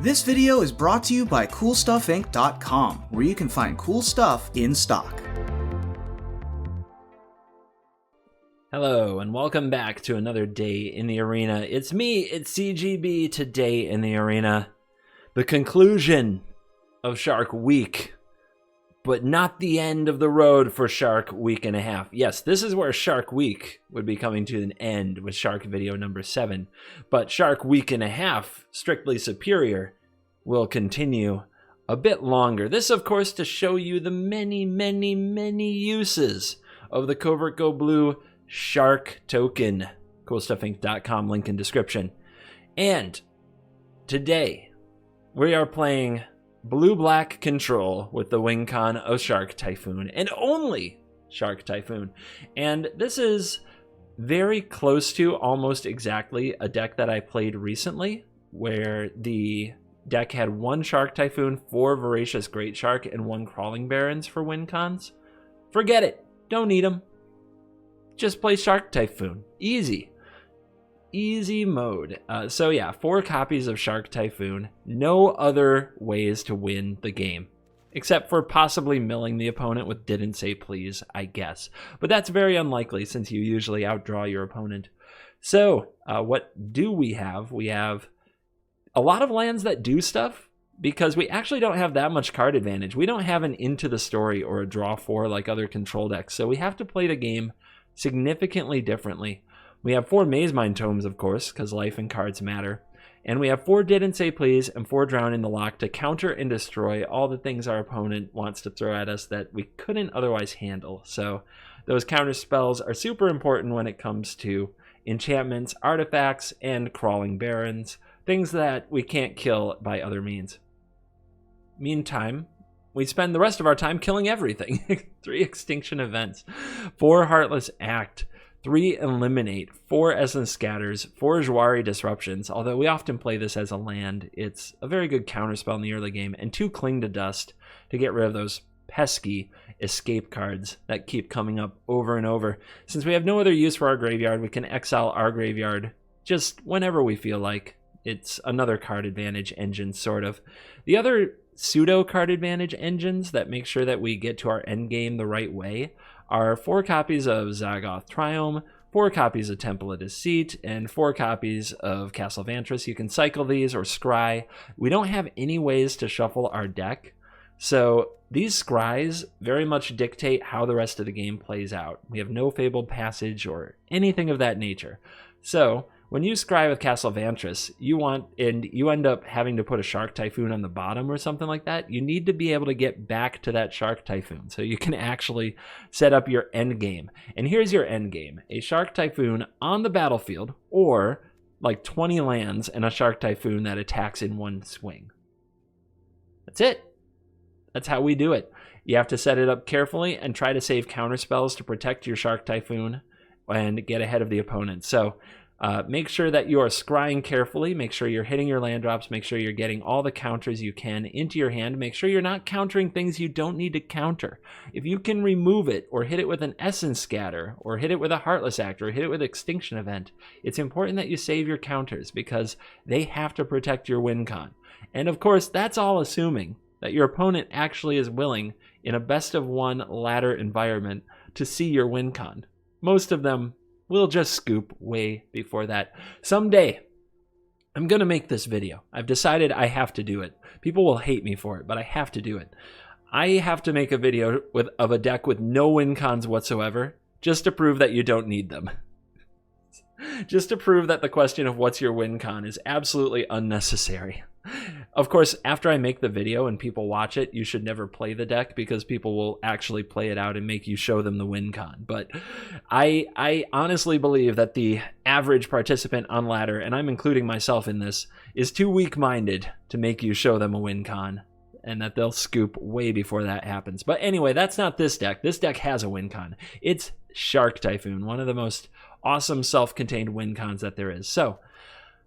This video is brought to you by CoolStuffInc.com, where you can find cool stuff in stock. Hello, and welcome back to another day in the arena. It's me, it's CGB, today in the arena. The conclusion of Shark Week, but not the end of the road for Shark Week and a half. Yes, this is where Shark Week would be coming to an end with Shark video number 7. But Shark Week and a half, Strictly Superior, will continue a bit longer. This, of course, to show you the many uses of the CovertGoBlue Shark token. CoolStuffInc.com, link in description. And today, we are playing Blue-Black Control with the Wincon of Shark Typhoon, and only Shark Typhoon. And this is very close to, almost exactly, a deck that I played recently, where the deck had 1 Shark Typhoon, 4 Voracious Great Shark, and 1 Crawling Barons for Wincons. Forget it. Don't need them. Just play Shark Typhoon. Easy mode. So yeah, 4 copies of Shark Typhoon. No other ways to win the game, except for possibly milling the opponent with Didn't Say Please, I guess. But that's very unlikely since you usually outdraw your opponent. So what do we have? We have a lot of lands that do stuff, because we actually don't have that much card advantage. We don't have an Into the Story or a Draw 4 like other control decks, so we have to play the game significantly differently. We have 4 Maze Mine Tomes, of course, because life and cards matter. And we have 4 Didn't Say Please and 4 Drown in the Lock to counter and destroy all the things our opponent wants to throw at us that we couldn't otherwise handle. So those counter spells are super important when it comes to enchantments, artifacts, and Crawling Barons, things that we can't kill by other means. Meantime, we spend the rest of our time killing everything. 3 Extinction Events, 4 Heartless Act, 3 Eliminate, 4 Essence Scatters, 4 Jwari Disruptions. Although we often play this as a land, it's a very good counterspell in the early game. And 2 Cling to Dust to get rid of those pesky escape cards that keep coming up over and over. Since we have no other use for our graveyard, we can exile our graveyard just whenever we feel like. It's another card advantage engine, sort of. The other pseudo card advantage engines that make sure that we get to our end game the right way are 4 copies of Zaggoth Triome, 4 copies of Temple of Deceit, and 4 copies of Castle Vantress. You can cycle these or scry. We don't have any ways to shuffle our deck, so these scries very much dictate how the rest of the game plays out. We have no Fabled Passage or anything of that nature. So when you scry with Castle Vantress, you end up having to put a Shark Typhoon on the bottom or something like that. You need to be able to get back to that Shark Typhoon so you can actually set up your end game. And here's your end game: a Shark Typhoon on the battlefield, or like 20 lands and a Shark Typhoon that attacks in one swing. That's it. That's how we do it. You have to set it up carefully and try to save counter spells to protect your Shark Typhoon and get ahead of the opponent. So make sure that you are scrying carefully. Make sure you're hitting your land drops. Make sure you're getting all the counters you can into your hand. Make sure you're not countering things you don't need to counter. If you can remove it, or hit it with an Essence Scatter, or hit it with a Heartless Act, or hit it with Extinction Event, it's important that you save your counters, because they have to protect your Wincon. And of course, that's all assuming that your opponent actually is willing, in a best-of-1 ladder environment, to see your Wincon. Most of them will just scoop way before that. Someday, I'm going to make this video. I've decided I have to do it. People will hate me for it, but I have to do it. I have to make a video of a deck with no Wincons whatsoever, just to prove that you don't need them. Just to prove that the question of what's your Wincon is absolutely unnecessary. Of course, after I make the video and people watch it, you should never play the deck, because people will actually play it out and make you show them the Wincon. But I honestly believe that the average participant on ladder, and I'm including myself in this, is too weak-minded to make you show them a Wincon, and that they'll scoop way before that happens. But anyway, that's not this deck. This deck has a Wincon. It's Shark Typhoon, one of the most awesome self-contained Wincons that there is. So,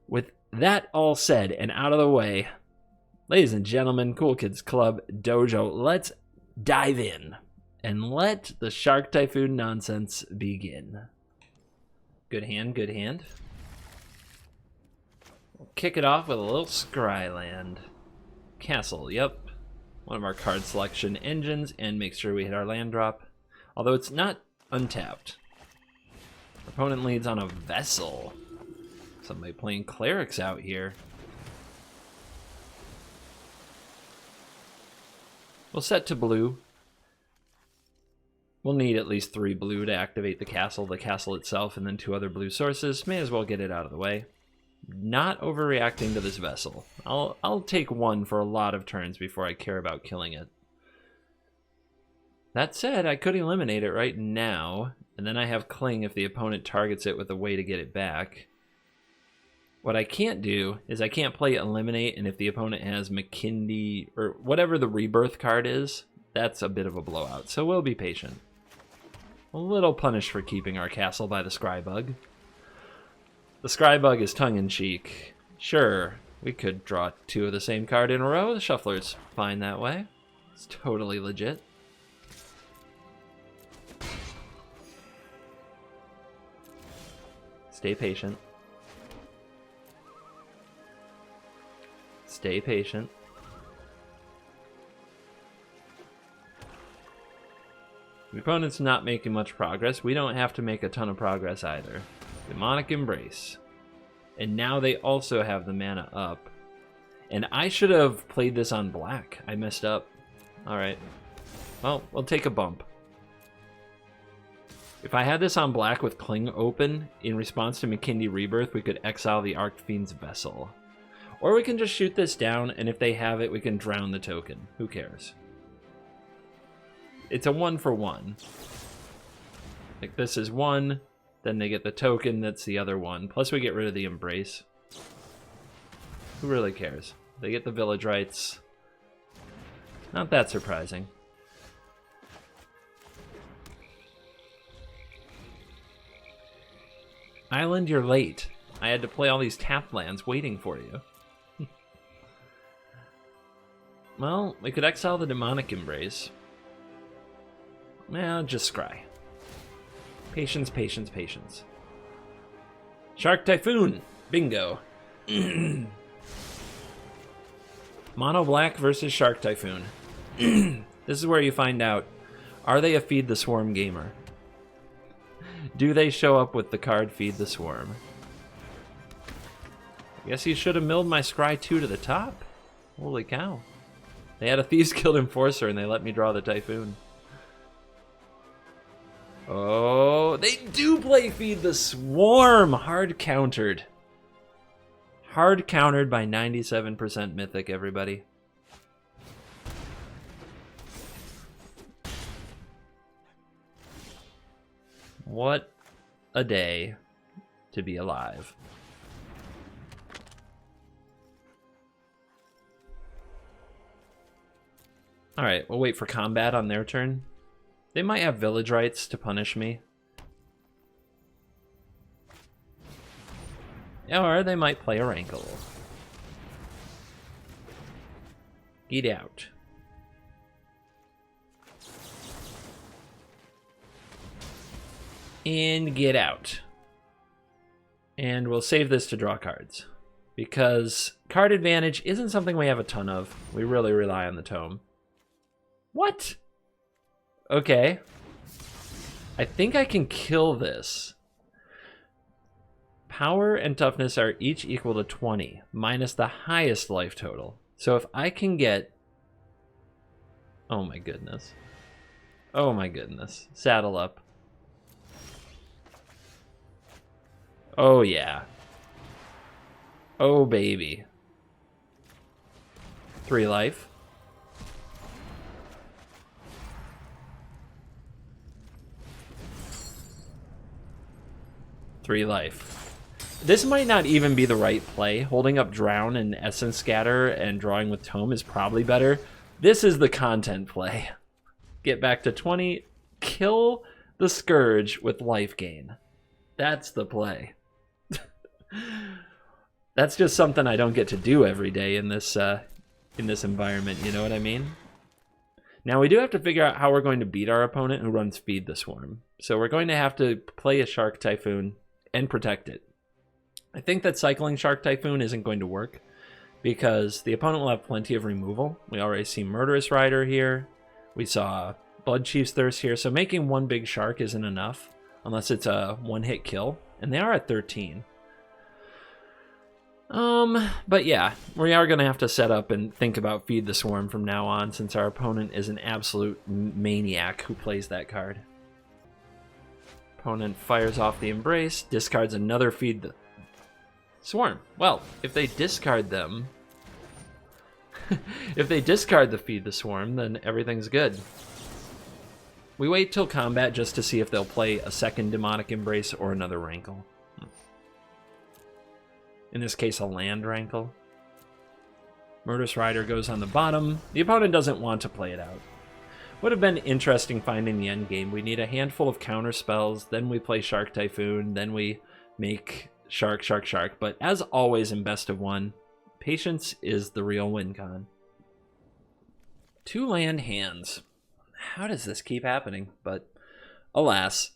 with that all said and out of the way, ladies and gentlemen, Cool Kids Club Dojo, let's dive in and let the Shark Typhoon nonsense begin. Good hand, good hand. We'll kick it off with a little Scryland. Castle, yep. One of our card selection engines, and make sure we hit our land drop. Although it's not untapped. Opponent leads on a vessel. Somebody playing clerics out here. We'll set to blue. We'll need at least 3 blue to activate the castle itself, and then 2 other blue sources. May as well get it out of the way. Not overreacting to this vessel. I'll take 1 for a lot of turns before I care about killing it. That said, I could eliminate it right now, and then I have Cling if the opponent targets it with a way to get it back. What I can't do is I can't play Eliminate, and if the opponent has McKindy, or whatever the Rebirth card is, that's a bit of a blowout, so we'll be patient. A little punished for keeping our castle by the Scrybug. The Scrybug is tongue-in-cheek. Sure, we could draw 2 of the same card in a row. The Shuffler's fine that way. It's totally legit. Stay patient. Stay patient. The opponent's not making much progress. We don't have to make a ton of progress either. Demonic Embrace. And now they also have the mana up. And I should have played this on black. I messed up. Alright. Well, we'll take a bump. If I had this on black with Cling open, in response to McKindy Rebirth, we could exile the Archfiend's Vessel. Or we can just shoot this down, and if they have it, we can drown the token. Who cares? It's a 1-for-1. Like, this is 1, then they get the token, that's the other 1. Plus we get rid of the Embrace. Who really cares? They get the Village Rights. Not that surprising. Island, you're late. I had to play all these tapped lands waiting for you. Well, we could exile the Demonic Embrace. Well, just scry. Patience, patience, patience. Shark Typhoon! Bingo. Mono Black versus Shark Typhoon. This is where you find out, are they a Feed the Swarm gamer? Do they show up with the card Feed the Swarm? I guess you should have milled my Scry 2 to the top. Holy cow. They had a Thieves Guild Enforcer and they let me draw the Typhoon. Oh, they do play Feed the Swarm! Hard countered. Hard countered by 97% Mythic, everybody. What a day to be alive. Alright, we'll wait for combat on their turn. They might have Village Rights to punish me. Or they might play a Rankle. Get out. And get out. And we'll save this to draw cards. Because card advantage isn't something we have a ton of. We really rely on the tome. What? Okay. I think I can kill this. Power and toughness are each equal to 20, minus the highest life total. So if I can get... Oh my goodness. Oh my goodness. Saddle up. Oh yeah. Oh baby. 3 life. Three life. This might not even be the right play. Holding up Drown and Essence Scatter and drawing with Tome is probably better. This is the content play. Get back to 20, kill the Scourge with life gain. That's the play. That's just something I don't get to do every day in this environment, you know what I mean? Now we do have to figure out how we're going to beat our opponent who runs Feed the Swarm. So we're going to have to play a Shark Typhoon and protect it. I think that cycling Shark Typhoon isn't going to work because the opponent will have plenty of removal. We already see Murderous Rider here. We saw Blood Chief's Thirst here. So making one big shark isn't enough unless it's a one-hit kill. And they are at 13. But yeah, we are going to have to set up and think about Feed the Swarm from now on since our opponent is an absolute maniac who plays that card. Opponent fires off the Embrace, discards another Feed the Swarm. Well, if they discard them, if they discard the Feed the Swarm, then everything's good. We wait till combat just to see if they'll play a second Demonic Embrace or another Rankle. In this case, a land Rankle. Murderous Rider goes on the bottom. The opponent doesn't want to play it out. Would have been interesting finding the end game. We need a handful of counter spells, then we play Shark Typhoon, then we make Shark, Shark, Shark. But as always in Best of One, patience is the real win con. 2 land hands. How does this keep happening? But alas.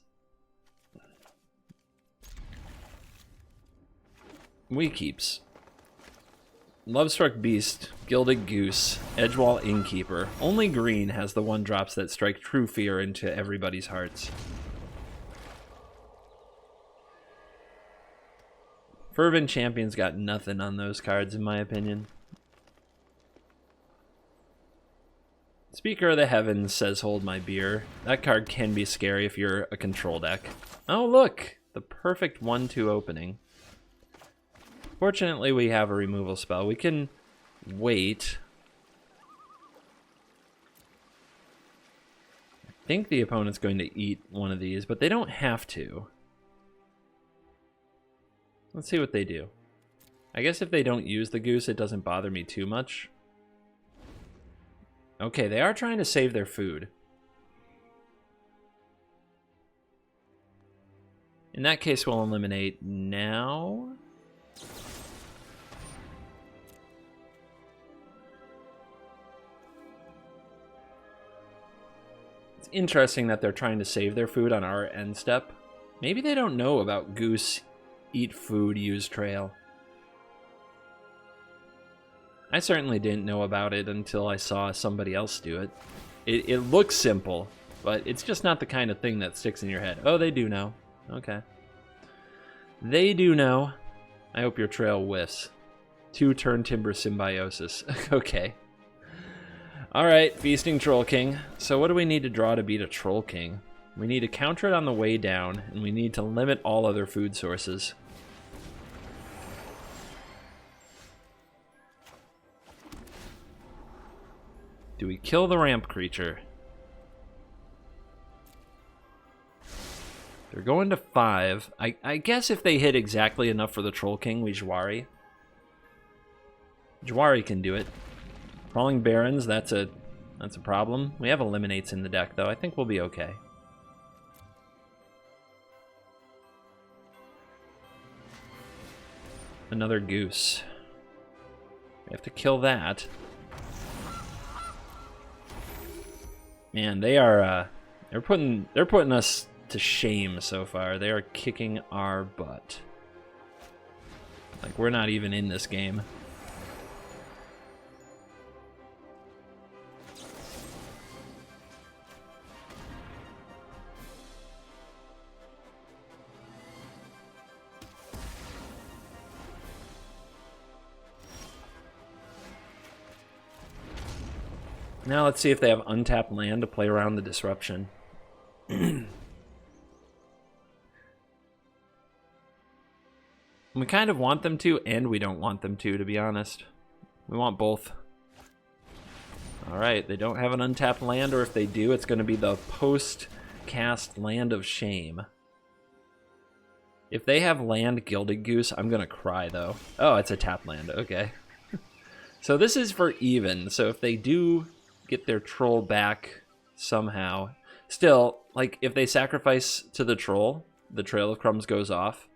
We keeps. Lovestruck Beast, Gilded Goose, Edgewall Innkeeper. Only green has the 1-drops that strike true fear into everybody's hearts. Fervent Champion's got nothing on those cards, in my opinion. Speaker of the Heavens says hold my beer. That card can be scary if you're a control deck. Oh look! The perfect 1-2 opening. Fortunately, we have a removal spell. We can wait. I think the opponent's going to eat one of these, but they don't have to. Let's see what they do. I guess if they don't use the goose, it doesn't bother me too much. Okay, they are trying to save their food. In that case, we'll eliminate now. It's interesting that they're trying to save their food on our end step. Maybe they don't know about goose, eat food, use trail. I certainly didn't know about it until I saw somebody else do it. It looks simple, but it's just not the kind of thing that sticks in your head. Oh, they do know. Okay. They do know. I hope your trail whiffs. 2 Turn Timber Symbiosis. Okay. Alright, Feasting Troll King. So what do we need to draw to beat a Troll King? We need to counter it on the way down, and we need to limit all other food sources. Do we kill the ramp creature? They're going to 5. I guess if they hit exactly enough for the Troll King, we Jwari. Jwari can do it. Crawling Barrens, that's a problem. We have Eliminates in the deck, though. I think we'll be okay. Another goose. We have to kill that. Man, they are they're putting us to shame so far. They are kicking our butt. Like we're not even in this game. Now let's see if they have untapped land to play around the disruption. We kind of want them to, and we don't want them to be honest. We want both. Alright, they don't have an untapped land, or if they do, it's going to be the post-cast Land of Shame. If they have land Gilded Goose, I'm going to cry, though. Oh, it's a tapped land. Okay. So this is for even, so if they do get their troll back somehow. Still, like, if they sacrifice to the troll, the Trail of Crumbs goes off.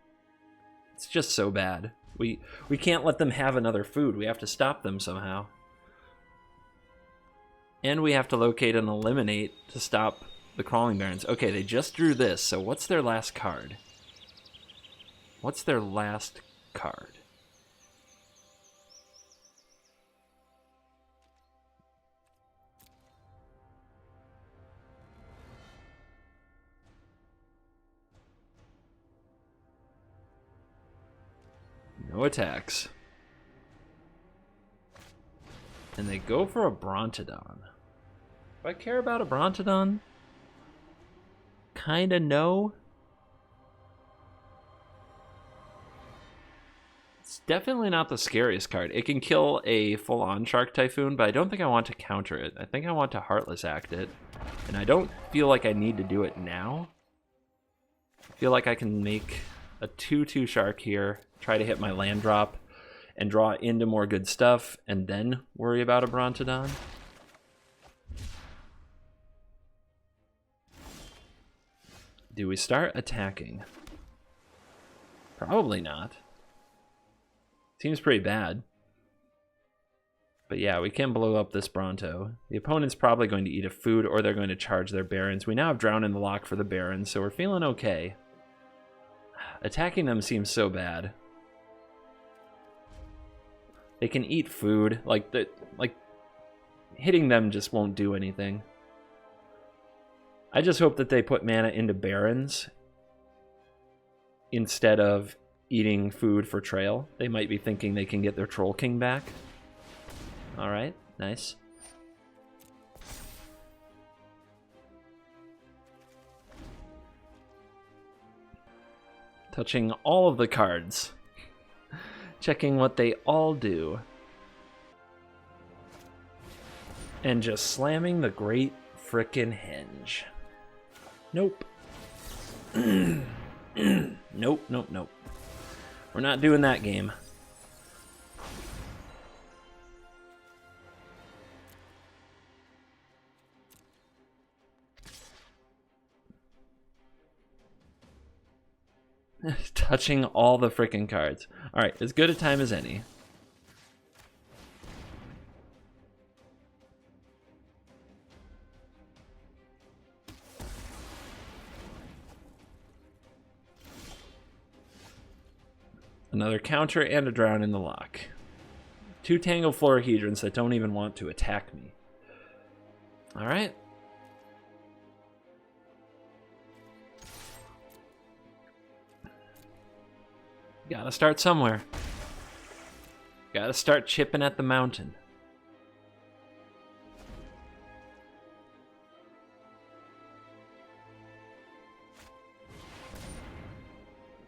It's just so bad. We can't let them have another food. We have to stop them somehow. And we have to locate and eliminate to stop the Crawling Barrens. Okay, they just drew this, so what's their last card? What's their last card. No attacks. And they go for a Brontodon. Do I care about a Brontodon? Kinda no. It's definitely not the scariest card. It can kill a full-on Shark Typhoon, but I don't think I want to counter it. I think I want to Heartless Act it. And I don't feel like I need to do it now. I feel like I can make a 2/2 Shark here, try to hit my land drop, and draw into more good stuff, and then worry about a Brontodon. Do we start attacking? Probably not. Seems pretty bad. But yeah, we can blow up this Bronto. The opponent's probably going to eat a food, or they're going to charge their Barons. We now have Drown in the Lock for the Barons, so we're feeling okay. Attacking them seems so bad. They can eat food. Like hitting them just won't do anything. I just hope that they put mana into Barons instead of eating food for Trail. They might be thinking they can get their Troll King back. Alright, nice. Touching all of the cards. Checking what they all do. And just slamming the great frickin' henge. Nope. Nope, nope, nope. We're not doing that game. Touching all the frickin' cards. Alright, as good a time as any. Another counter and a Drown in the Lock. 2 Tangled Florahedrons that don't even want to attack me. Alright. Gotta start somewhere. Gotta start chipping at the mountain.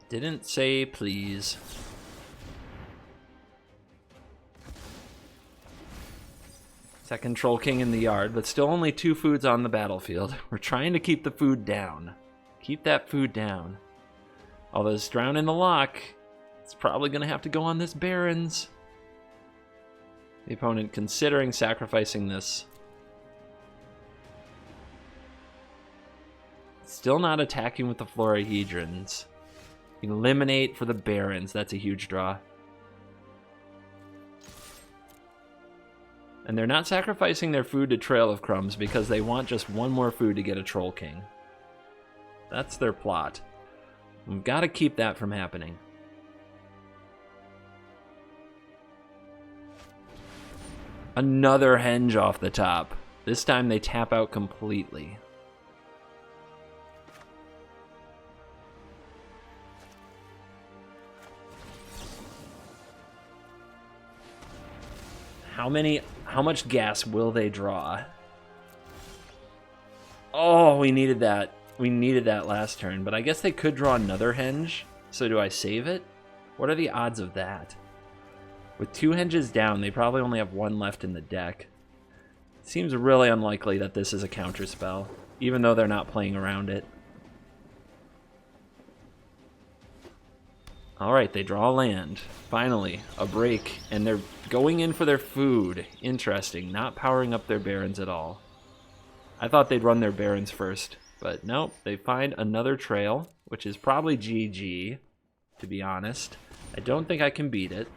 Didn't say please. Second Troll King in the yard, but still only 2 foods on the battlefield. We're trying to keep the food down. Keep that food down. Although this Drown in the Lock, it's probably going to have to go on this Barons. The opponent considering sacrificing this. Still not attacking with the Florahedrons. Eliminate for the Barons. That's a huge draw. And they're not sacrificing their food to Trail of Crumbs because they want just one more food to get a Troll King. That's their plot. We've got to keep that from happening. Another henge off the top. This time they tap out completely. How much gas will they draw? Oh, we needed that. We needed that last turn, but I guess they could draw another henge. So do I save it? What are the odds of that? With 2 henges down, they probably only have 1 left in the deck. It seems really unlikely that this is a counter spell, even though they're not playing around it. Alright, they draw land. Finally, a break, and they're going in for their food. Interesting, not powering up their Barons at all. I thought they'd run their Barons first, but nope, they find another Trail, which is probably GG, to be honest. I don't think I can beat it,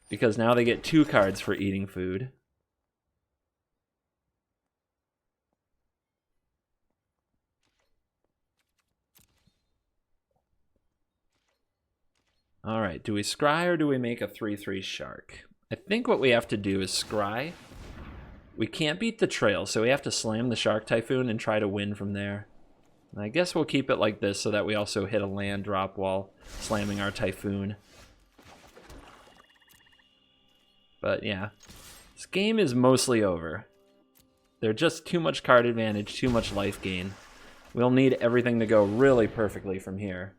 because now they get 2 cards for eating food. All right, do we scry or do we make a 3/3 shark? I think what we have to do is scry. We can't beat the trail, so we have to slam the Shark Typhoon and try to win from there. And I guess we'll keep it like this so that we also hit a land drop while slamming our Typhoon. But yeah, this game is mostly over. They're just too much card advantage, too much life gain. We'll need everything to go really perfectly from here.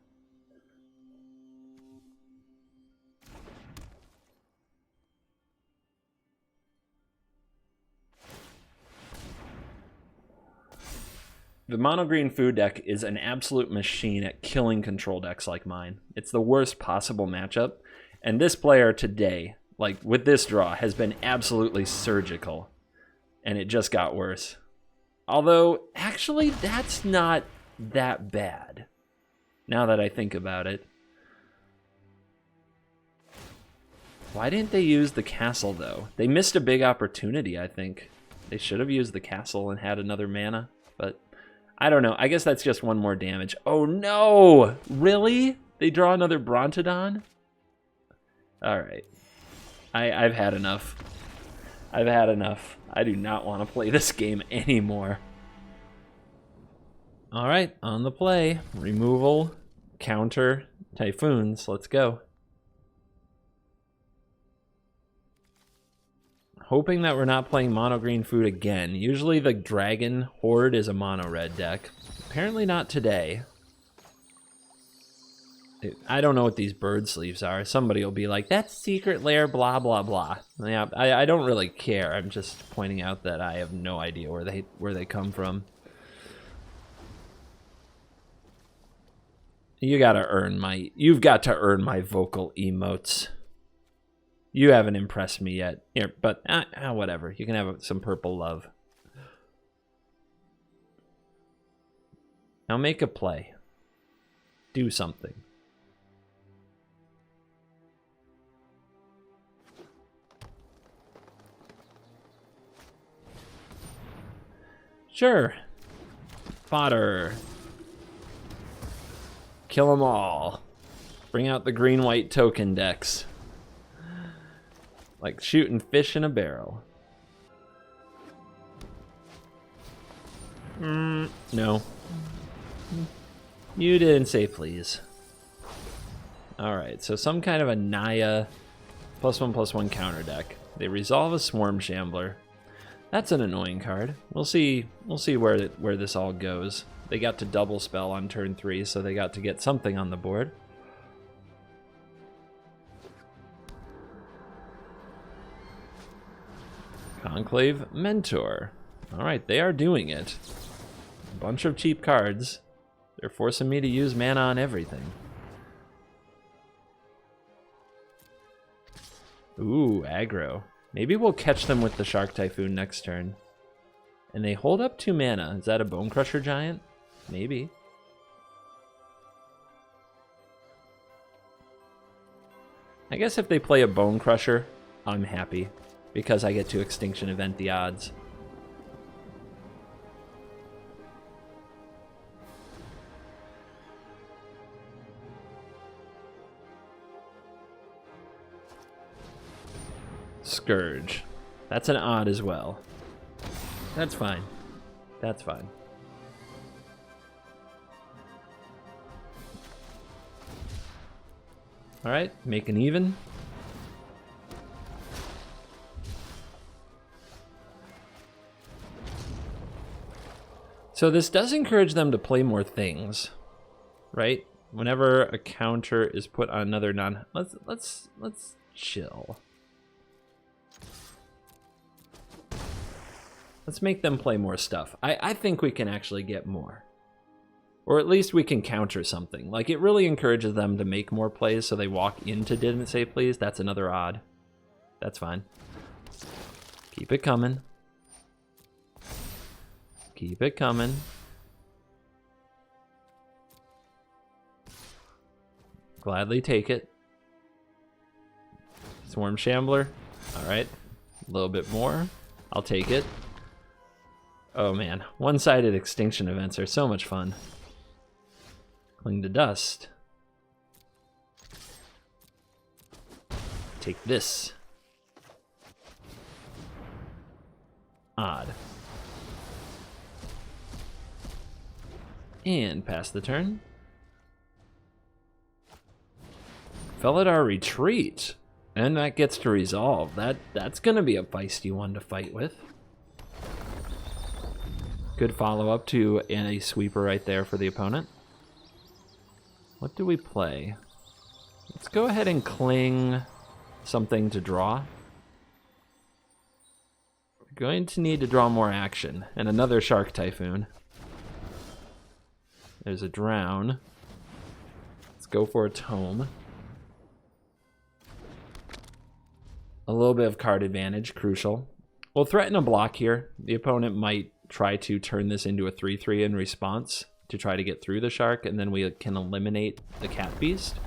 The mono green food deck is an absolute machine at killing control decks like mine. It's the worst possible matchup, and this player today, like with this draw, has been absolutely surgical, and it just got worse. Although, actually, that's not that bad, now that I think about it. Why didn't they use the castle, though? They missed a big opportunity, I think. They should have used the castle and had another mana, but I don't know. I guess that's just one more damage. Oh no! Really? They draw another Brontodon? Alright. I've had enough. I've had enough. I do not want to play this game anymore. Alright, on the play. Removal, counter, Typhoons. Let's go. Hoping that we're not playing mono green food again. Usually the Dragon Horde is a mono red deck. Apparently not today. I don't know what these bird sleeves are. Somebody will be like, that's secret lair, blah, blah, blah. Yeah, I don't really care. I'm just pointing out that I have no idea where they come from. You've got to earn my vocal emotes. You haven't impressed me yet. Here, but whatever. You can have some purple love. Now make a play. Do something. Sure. Fodder. Kill them all. Bring out the green-white token decks. Like shooting fish in a barrel. No. You didn't say please. Alright, so some kind of a Naya +1/+1 counter deck. They resolve a Swarm Shambler. That's an annoying card. We'll see where this all goes. They got to double spell on turn 3, so they got to get something on the board. Conclave Mentor. Alright, they are doing it. A bunch of cheap cards. They're forcing me to use mana on everything. Ooh, aggro. Maybe we'll catch them with the Shark Typhoon next turn. And they hold up 2 mana. Is that a Bone Crusher Giant? Maybe. I guess if they play a Bone Crusher, I'm happy. Because I get to Extinction Event the odds. Scourge. That's an odd as well. That's fine. That's fine. Alright, make an even. So this does encourage them to play more things, right? Whenever a counter is put on another non, let's chill. Let's make them play more stuff. I think we can actually get more. Or at least we can counter something. Like, it really encourages them to make more plays so they walk into didn't say please. That's another odd. That's fine. Keep it coming. Keep it coming. Gladly take it. Swarm Shambler. Alright. A little bit more. I'll take it. Oh man. One-sided extinction events are so much fun. Cling to dust. Take this. Odd. And pass the turn. Felidar retreat. And that gets to resolve. That's gonna be a feisty one to fight with. Good follow-up to a sweeper right there for the opponent. What do we play? Let's go ahead and cling something to draw. We're going to need to draw more action. And another Shark Typhoon. There's a drown. Let's go for a tome. A little bit of card advantage, crucial. We'll threaten a block here. The opponent might try to turn this into a 3/3 in response to try to get through the shark, and then we can eliminate the cat beast.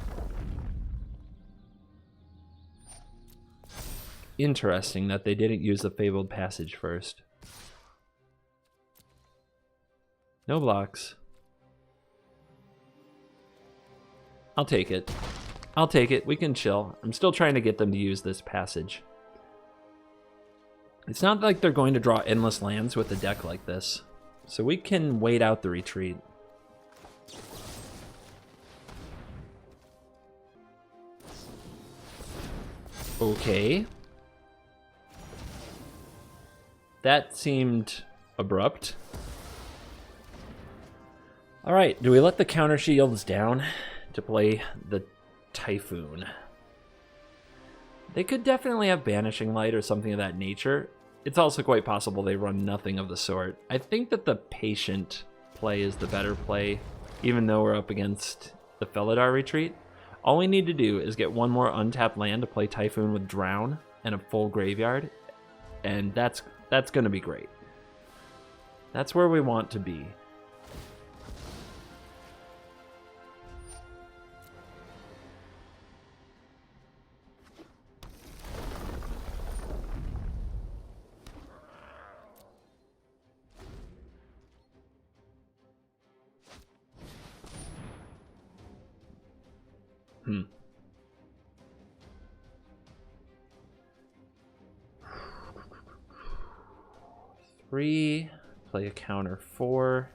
Interesting that they didn't use the Fabled Passage first. No blocks. I'll take it. I'll take it. We can chill. I'm still trying to get them to use this passage. It's not like they're going to draw endless lands with a deck like this, so we can wait out the retreat. Okay. That seemed abrupt. Alright, do we let the counter shields down to play the Typhoon? They could definitely have Banishing Light or something of that nature. It's also quite possible they run nothing of the sort. I think that the Patient play is the better play, even though we're up against the Felidar retreat. All we need to do is get one more untapped land to play Typhoon with Drown and a full graveyard, and that's going to be great. That's where we want to be. Three, play a counter 4.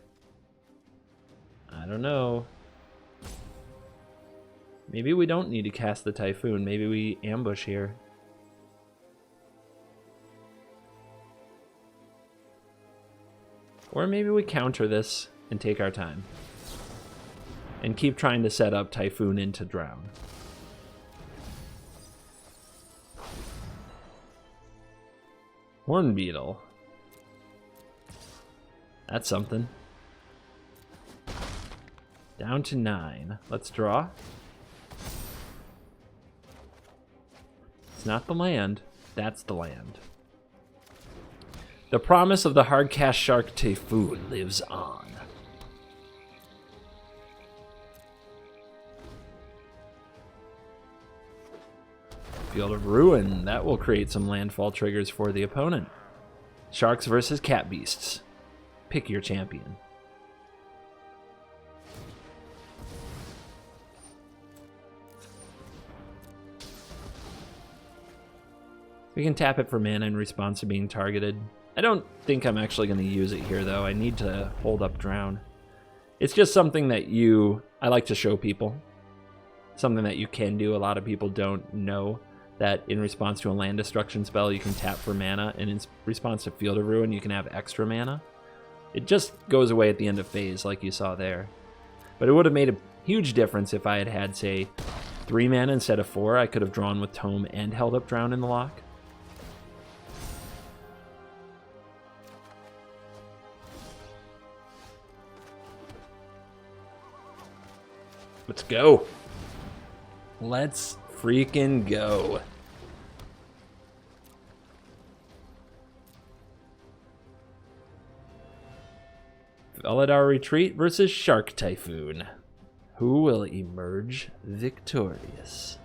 I don't know. Maybe we don't need to cast the Typhoon. Maybe we ambush here. Or maybe we counter this and take our time. And keep trying to set up Typhoon into Drown. Horn Beetle. That's something. Down to 9. Let's draw. It's not the land. That's the land. The promise of the hard-cast Shark Typhoon lives on. Field of Ruin. That will create some landfall triggers for the opponent. Sharks versus cat beasts. Pick your champion. We can tap it for mana in response to being targeted. I don't think I'm actually going to use it here, though. I need to hold up Drown. It's just something that I like to show people. Something that you can do. A lot of people don't know that in response to a land destruction spell, you can tap for mana, and in response to Field of Ruin, you can have extra mana. It just goes away at the end of phase, like you saw there. But it would have made a huge difference if I had, say, 3 mana instead of 4. I could have drawn with Tome and held up Drown in the lock. Let's go. Let's freaking go. Felidar Retreat versus Shark Typhoon. Who will emerge victorious?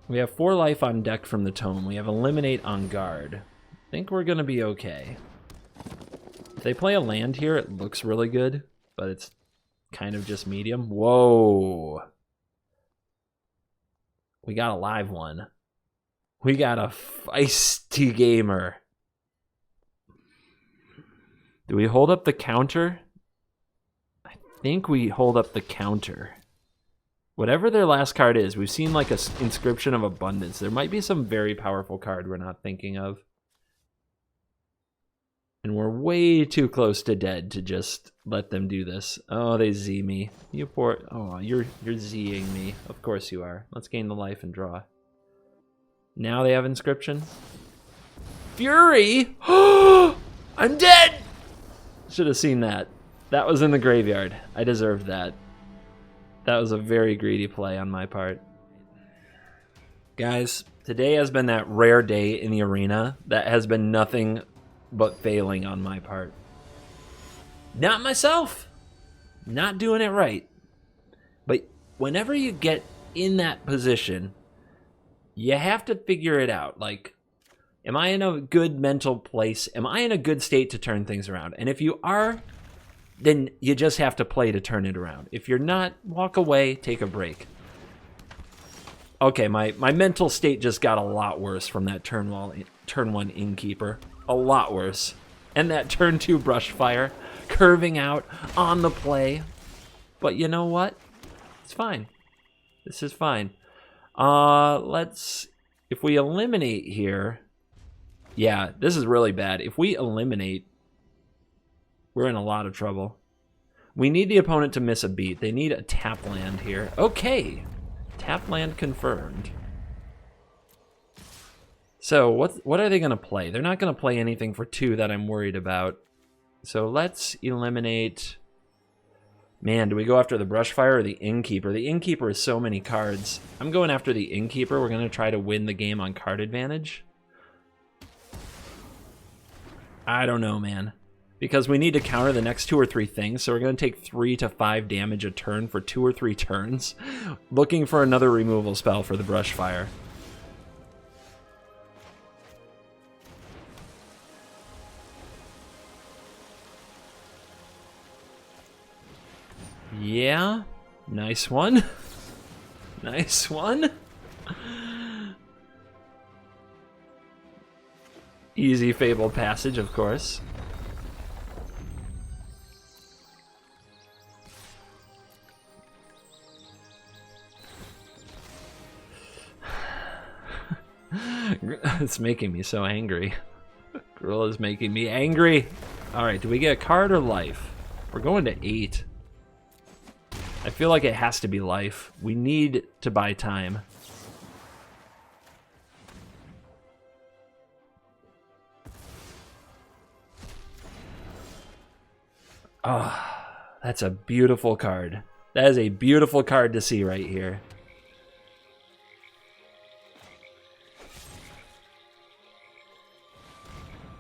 We have 4 life on deck from the Tome. We have Eliminate on guard. I think we're going to be okay. If they play a land here, it looks really good, but it's kind of just medium. Whoa. We got a live one. We got a feisty gamer. Do we hold up the counter? I think we hold up the counter. Whatever their last card is, we've seen like an Inscription of Abundance. There might be some very powerful card we're not thinking of. And we're way too close to dead to just let them do this. Oh, they Z me. You poor... Oh, you're Zing me. Of course you are. Let's gain the life and draw. Now they have Inscription. Fury! I'm dead! Should have seen that. That was in the graveyard. I deserved that. That was a very greedy play on my part. Guys, today has been that rare day in the arena that has been nothing but failing on my part. Not myself. Not doing it right. But whenever you get in that position, you have to figure it out. Like, am I in a good mental place? Am I in a good state to turn things around? And if you are, then you just have to play to turn it around. If you're not, walk away, take a break. Okay, my mental state just got a lot worse from that turn 1 Innkeeper. A lot worse. And that turn 2 Brushfire, curving out on the play. But you know what? It's fine. This is fine. If we eliminate here, yeah, this is really bad. If we eliminate, we're in a lot of trouble. We need the opponent to miss a beat. They need a tap land here. Okay, tap land confirmed. So what are they going to play? They're not going to play anything for 2 that I'm worried about. So let's eliminate... Man, do we go after the Brushfire or the Innkeeper? The Innkeeper is so many cards. I'm going after the Innkeeper. We're going to try to win the game on card advantage. I don't know, man. Because we need to counter the next 2 or 3 things, so we're going to take 3 to 5 damage a turn for 2 or 3 turns. Looking for another removal spell for the Brushfire. Yeah, nice one. Nice one. Easy Fabled Passage, of course. It's making me so angry. Gorilla's making me angry. All right, do we get a card or life? We're going to 8. I feel like it has to be life. We need to buy time. Oh, that's a beautiful card. That is a beautiful card to see right here.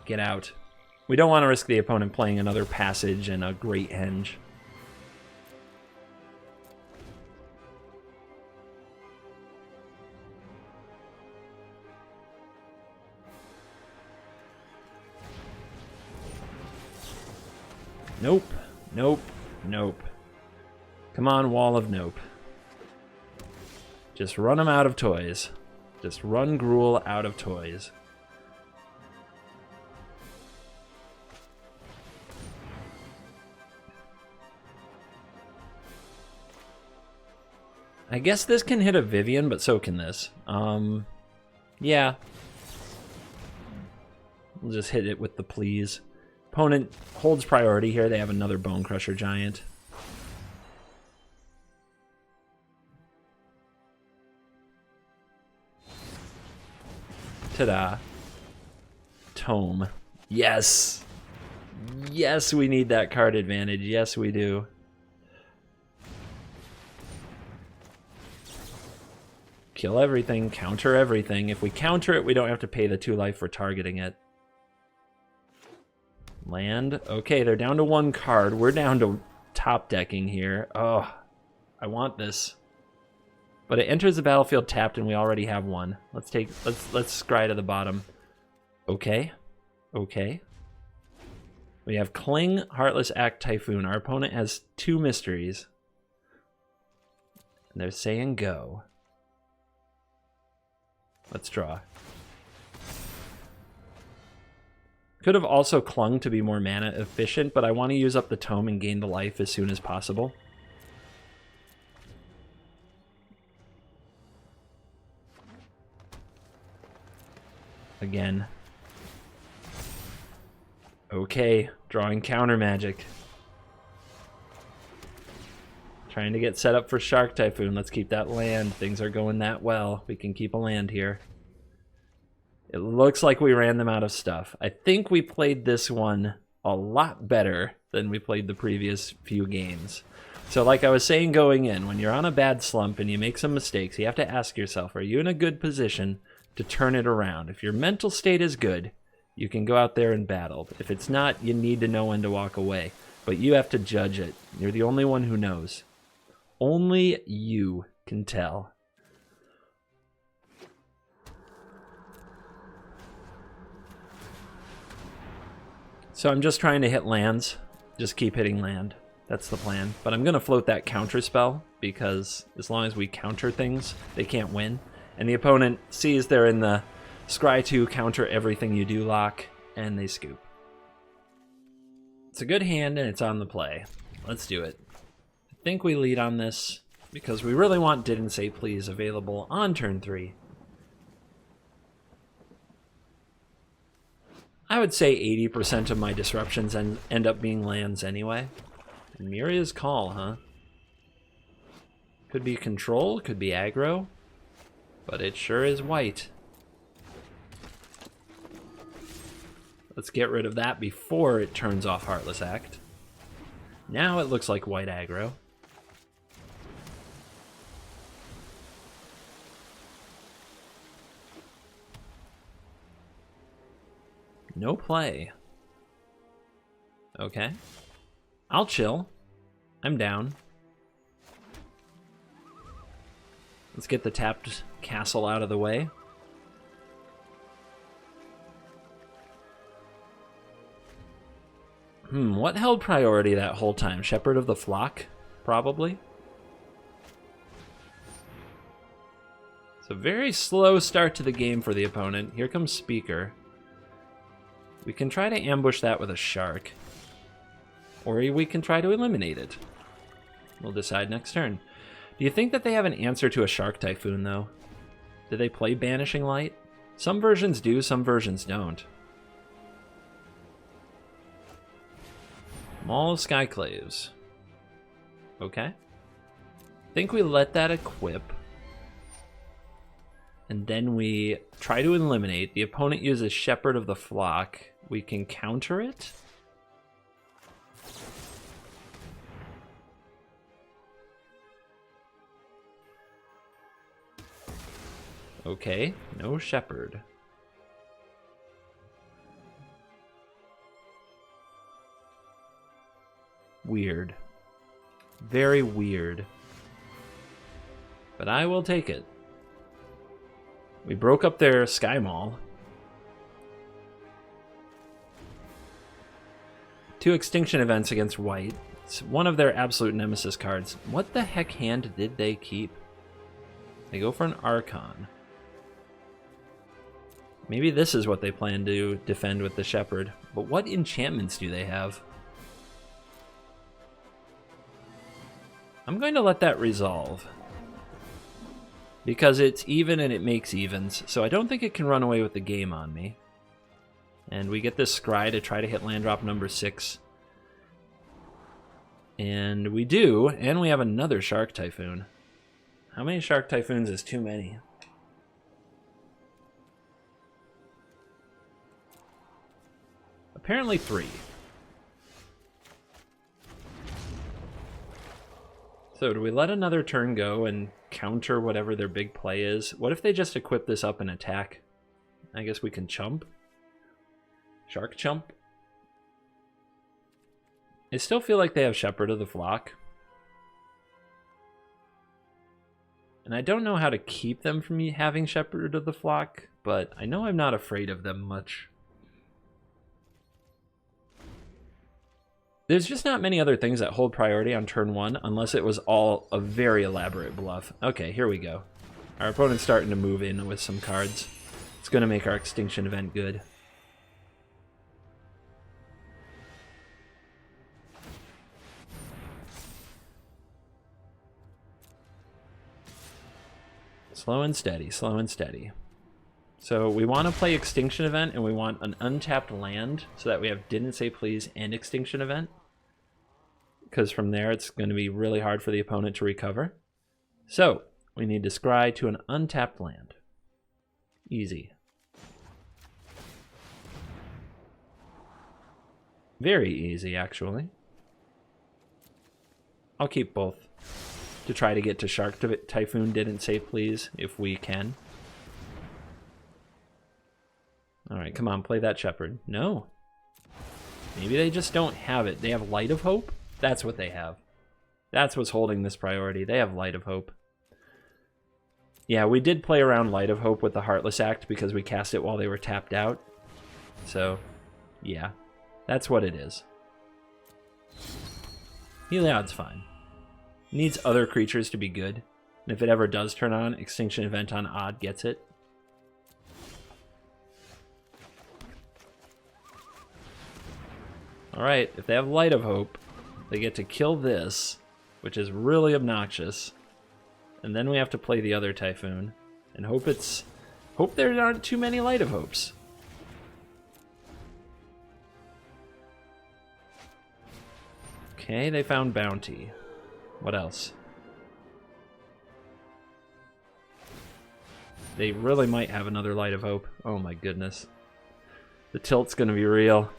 Get out. We don't want to risk the opponent playing another passage and a Great Henge. Nope, nope, nope. Come on, Wall of Nope. Just run them out of toys. Just run Gruul out of toys. I guess this can hit a Vivian, but so can this. Yeah. We'll just hit it with the please. Opponent holds priority here. They have another Bone Crusher Giant. Ta-da. Tome. Yes. Yes, we need that card advantage. Yes, we do. Kill everything, counter everything. If we counter it, we don't have to pay the 2 life for targeting it. Land. Okay, they're down to 1 card. We're down to top decking here. Oh, I want this. But it enters the battlefield tapped and we already have 1. Let's scry to the bottom. Okay. Okay. We have Cling, Heartless Act, Typhoon. Our opponent has 2 mysteries. And they're saying go. Let's draw. Could have also clung to be more mana efficient, but I want to use up the tome and gain the life as soon as possible. Again. Okay, drawing counter magic. Trying to get set up for Shark Typhoon. Let's keep that land. Things are going that well. We can keep a land here. It looks like we ran them out of stuff. I think we played this one a lot better than we played the previous few games. So like I was saying going in, when you're on a bad slump and you make some mistakes, you have to ask yourself, are you in a good position to turn it around? If your mental state is good, you can go out there and battle. If it's not, you need to know when to walk away. But you have to judge it. You're the only one who knows. Only you can tell. So I'm just trying to hit lands. Just keep hitting land. That's the plan. But I'm going to float that counter spell, because as long as we counter things, they can't win. And the opponent sees they're in the Scry 2 counter everything you do lock, and they scoop. It's a good hand, and it's on the play. Let's do it. I think we lead on this, because we really want Didn't Say Please available on turn 3. I would say 80% of my disruptions end up being lands anyway. Miria's Call, huh? Could be control, could be aggro, but it sure is white. Let's get rid of that before it turns off Heartless Act. Now it looks like white aggro. No play. Okay. I'll chill. I'm down. Let's get the tapped castle out of the way. What held priority that whole time? Shepherd of the Flock? Probably. It's a very slow start to the game for the opponent. Here comes Speaker. We can try to ambush that with a shark. Or we can try to eliminate it. We'll decide next turn. Do you think that they have an answer to a Shark Typhoon, though? Do they play Banishing Light? Some versions do, some versions don't. Maul of Skyclaves. Okay. I think we let that equip. And then we try to eliminate. The opponent uses Shepherd of the Flock. We can counter it. Okay, no Shepherd. Weird. Very weird. But I will take it. We broke up their Sky Mall. 2 extinction events against white. It's one of their absolute nemesis cards. What the heck hand did they keep? They go for an Archon. Maybe this is what they plan to defend with the Shepherd. But what enchantments do they have? I'm going to let that resolve. Because it's even and it makes evens, so I don't think it can run away with the game on me. And we get this Scry to try to hit land drop number 6. And we do, and we have another Shark Typhoon. How many Shark Typhoons is too many? Apparently 3. So do we let another turn go and counter whatever their big play is? What if they just equip this up and attack? I guess we can chump. Shark chump. I still feel like they have Shepherd of the Flock. And I don't know how to keep them from having Shepherd of the Flock, but I know I'm not afraid of them much. There's just not many other things that hold priority on turn 1, unless it was all a very elaborate bluff. Okay, here we go. Our opponent's starting to move in with some cards. It's going to make our extinction event good. Slow and steady, slow and steady. So we want to play Extinction Event, and we want an untapped land so that we have Didn't Say Please and Extinction Event. Because from there, it's going to be really hard for the opponent to recover. So we need to scry to an untapped land. Easy. Very easy, actually. I'll keep both to try to get to Shark Typhoon Didn't Say Please if we can. Alright, come on, play that Shepherd. No. Maybe they just don't have it. They have Light of Hope? That's what they have. That's what's holding this priority. They have Light of Hope. Yeah, we did play around Light of Hope with the Heartless Act because we cast it while they were tapped out. So, yeah. That's what it is. Heliod's fine. Needs other creatures to be good. And if it ever does turn on, Extinction Event on Odd gets it. Alright, if they have Light of Hope, they get to kill this, which is really obnoxious. And then we have to play the other Typhoon. And hope there aren't too many Light of Hopes. Okay, they found Bounty. What else? They really might have another Light of Hope. Oh my goodness. The tilt's gonna be real.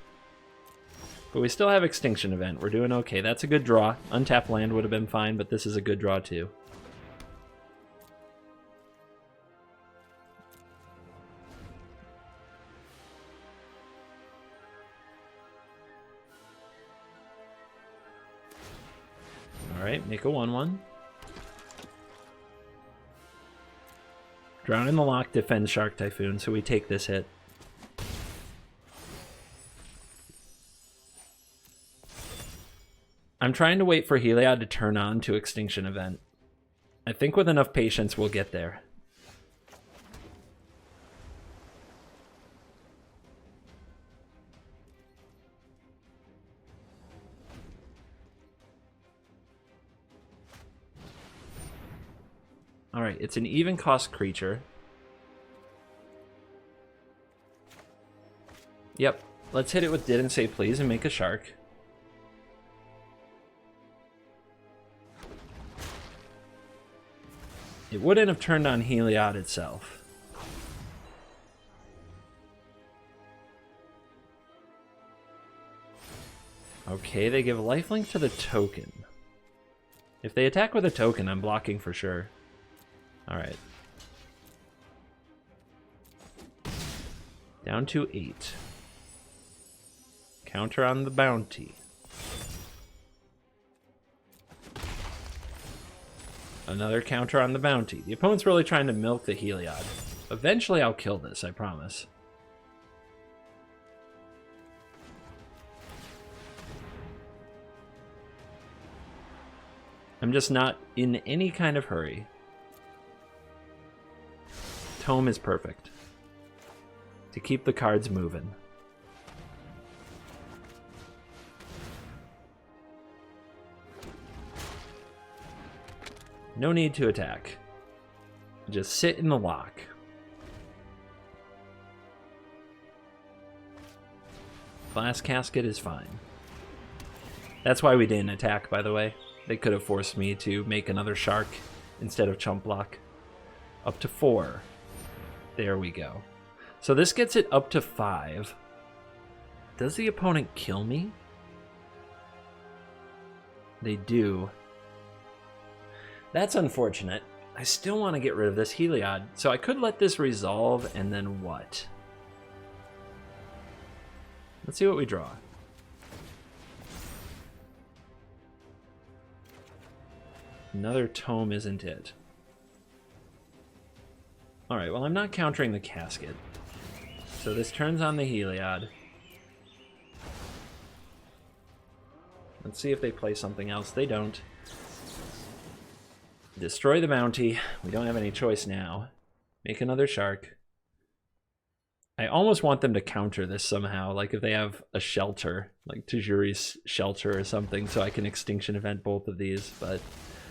But we still have Extinction Event. We're doing okay. That's a good draw. Untapped land would have been fine, but this is a good draw too. Alright, make a 1/1. Drown in the Lock defends Shark Typhoon, so we take this hit. I'm trying to wait for Heliod to turn on to Extinction Event. I think with enough patience we'll get there. Alright, it's an even cost creature. Yep, let's hit it with Didn't Say Please and make a shark. It wouldn't have turned on Heliod itself. Okay, they give lifelink to the token. If they attack with a token, I'm blocking for sure. Alright. Down to 8. Counter on the Bounty. Another counter on the Bounty. The opponent's really trying to milk the Heliod. Eventually I'll kill this, I promise. I'm just not in any kind of hurry. Tome is perfect. To keep the cards moving. No need to attack. Just sit in the lock. Glass Casket is fine. That's why we didn't attack, by the way. They could have forced me to make another shark instead of chump block. Up to 4. There we go. So this gets it up to 5. Does the opponent kill me? They do. That's unfortunate. I still want to get rid of this Heliod, so I could let this resolve, and then what? Let's see what we draw. Another tome isn't it. Alright, well I'm not countering the casket. So this turns on the Heliod. Let's see if they play something else. They don't. Destroy the bounty. We don't have any choice now. Make another shark. I almost want them to counter this somehow, like if they have a shelter, like Tajuri's shelter or something, so I can extinction event both of these, but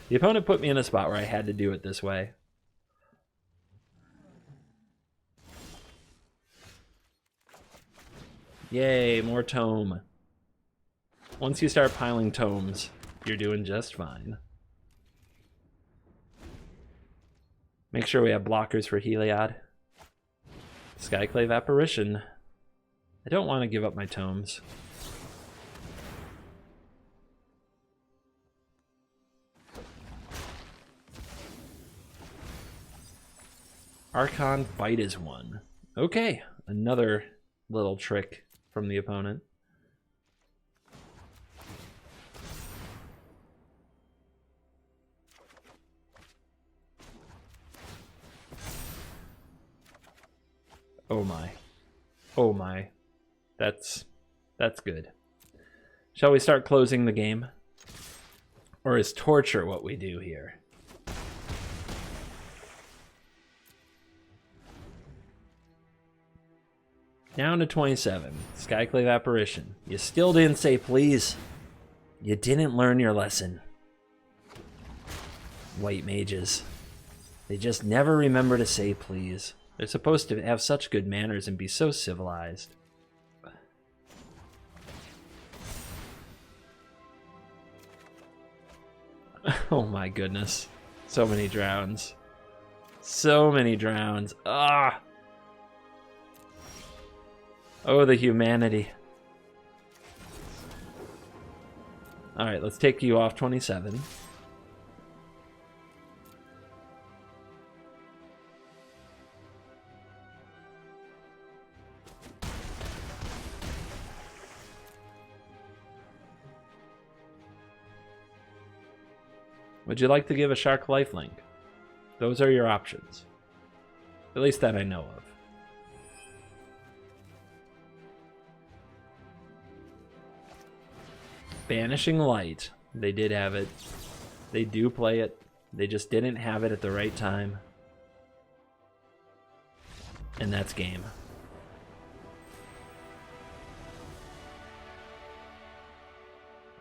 the opponent put me in a spot where I had to do it this way. Yay, more tome. Once you start piling tomes, you're doing just fine. Make sure we have blockers for Heliod. Skyclave Apparition. I don't want to give up my tomes. Archon Fight is one. Okay, another little trick from the opponent. Oh my. Oh my. That's good. Shall we start closing the game? Or is torture what we do here? Down to 27. Skyclave Apparition. You still didn't say please. You didn't learn your lesson. White mages. They just never remember to say please. They're supposed to have such good manners and be so civilized. Oh my goodness. So many drowns. So many drowns. Ah! Oh, the humanity. Alright, let's take you off 27. Would you like to give a shark lifelink? Those are your options. At least that I know of. Banishing Light. They did have it. They do play it. They just didn't have it at the right time. And that's game.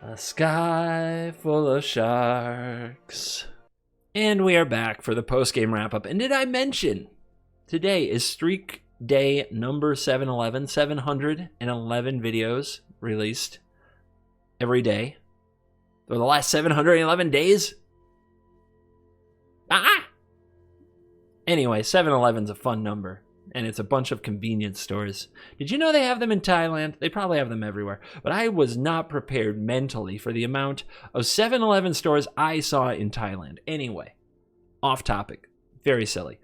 A sky full of sharks. And we are back for the post-game wrap-up. And did I mention, today is streak day number 711. 711 videos released every day for the last 711 days. Anyway, 711's a fun number. And it's a bunch of convenience stores. Did you know they have them in Thailand? They probably have them everywhere. But I was not prepared mentally for the amount of 7-Eleven stores I saw in Thailand. Anyway, off topic. Very silly.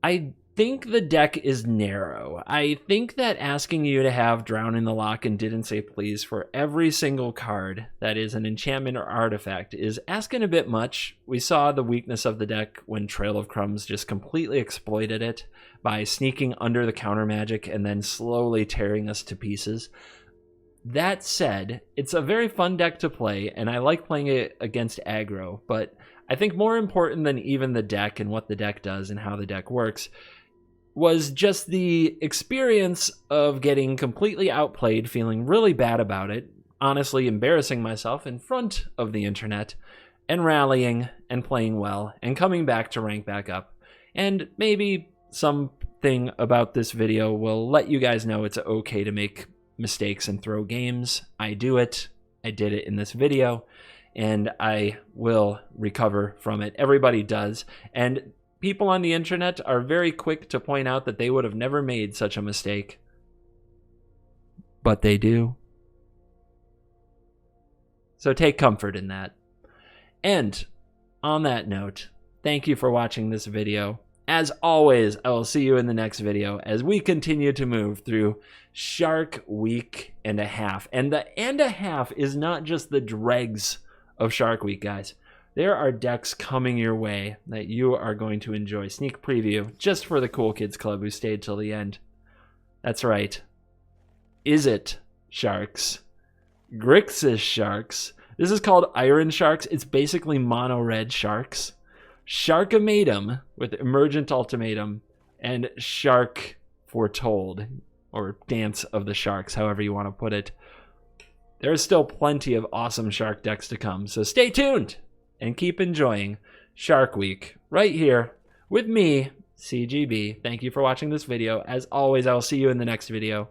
I think the deck is narrow. I think that asking you to have Drown in the Lock and Didn't Say Please for every single card that is an enchantment or artifact is asking a bit much. We saw the weakness of the deck when Trail of Crumbs just completely exploited it by sneaking under the counter magic and then slowly tearing us to pieces. That said, it's a very fun deck to play, and I like playing it against aggro, but I think more important than even the deck and what the deck does and how the deck works was just the experience of getting completely outplayed, feeling really bad about it, honestly embarrassing myself in front of the internet, and rallying and playing well, and coming back to rank back up. And maybe something about this video will let you guys know it's okay to make mistakes and throw games. I do it. I did it in this video, and I will recover from it. Everybody does. And people on the internet are very quick to point out that they would have never made such a mistake. But they do. So take comfort in that. And on that note, thank you for watching this video. As always, I will see you in the next video as we continue to move through Shark Week and a half. And the and a half is not just the dregs of Shark Week, guys. There are decks coming your way that you are going to enjoy. Sneak preview just for the Cool Kids Club who stayed till the end. That's right. Is it Sharks? Grixis Sharks? This is called Iron Sharks. It's basically mono red sharks. Sharkamatum with Emergent Ultimatum and Shark Foretold, or Dance of the Sharks, however you want to put it. There's still plenty of awesome shark decks to come, so stay tuned and keep enjoying Shark Week right here with me, CGB. Thank you for watching this video. As always, I will see you in the next video.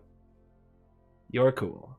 You're cool.